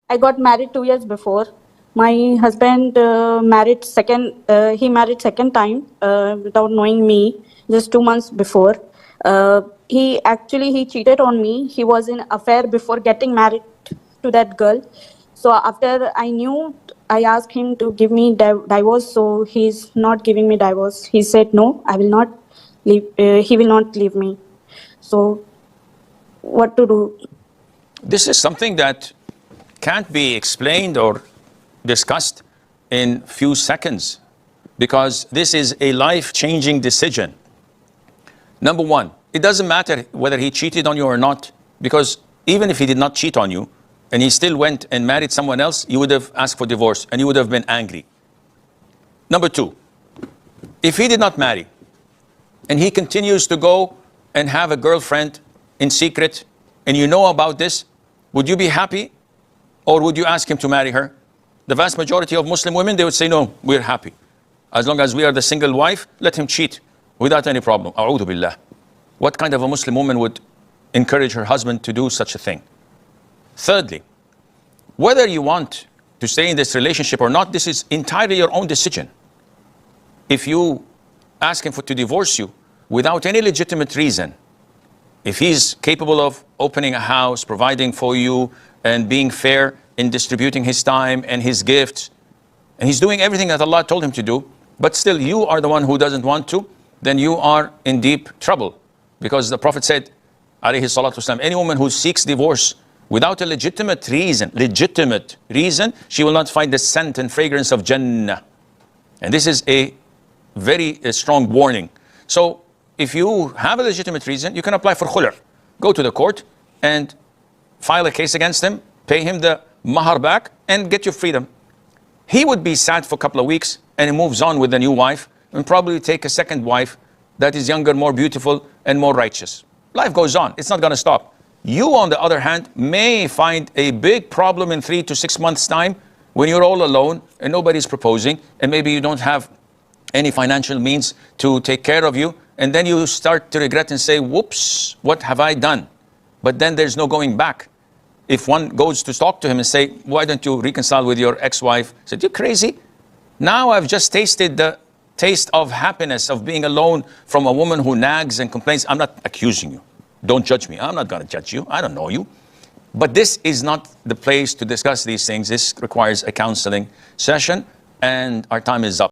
I got married 2 years before. My husband married second time without knowing me, just 2 months before. He cheated on me. He was in affair before getting married to that girl. So after I knew, I asked him to give me divorce. So he's not giving me divorce. He said no, I will not leave. He will not leave me. So what to do? This is something that can't be explained or discussed in few seconds, because this is a life-changing decision. Number one, it doesn't matter whether he cheated on you or not, because even if he did not cheat on you and he still went and married someone else, you would have asked for divorce and you would have been angry. Number two, if he did not marry and he continues to go and have a girlfriend in secret and you know about this, would you be happy, or would you ask him to marry her? The vast majority of Muslim women, they would say, no, we're happy. As long as we are the single wife, let him cheat without any problem. A'udhu billah. What kind of a Muslim woman would encourage her husband to do such a thing? Thirdly, whether you want to stay in this relationship or not, this is entirely your own decision. If you ask him to divorce you without any legitimate reason, if he's capable of opening a house, providing for you, and being fair in distributing his time and his gifts, and he's doing everything that Allah told him to do, but still you are the one who doesn't want to, then you are in deep trouble. Because the Prophet said, alayhi salatu wasalam, any woman who seeks divorce without a legitimate reason, she will not find the scent and fragrance of Jannah. And this is a very strong warning. So if you have a legitimate reason, you can apply for khul'. Go to the court and file a case against him, pay him the mahar back, and get your freedom. He would be sad for a couple of weeks and he moves on with a new wife and probably take a second wife that is younger, more beautiful, and more righteous. Life goes on. It's not going to stop. You, on the other hand, may find a big problem in 3 to 6 months' time when you're all alone and nobody's proposing, and maybe you don't have any financial means to take care of you, and then you start to regret and say, whoops, what have I done? But then there's no going back. If one goes to talk to him and say, why don't you reconcile with your ex-wife? He said, you crazy? Now I've just tasted the taste of happiness of being alone from a woman who nags and complains. I'm not accusing you. Don't judge me. I'm not going to judge you. I don't know you. But this is not the place to discuss these things. This requires a counseling session, and our time is up.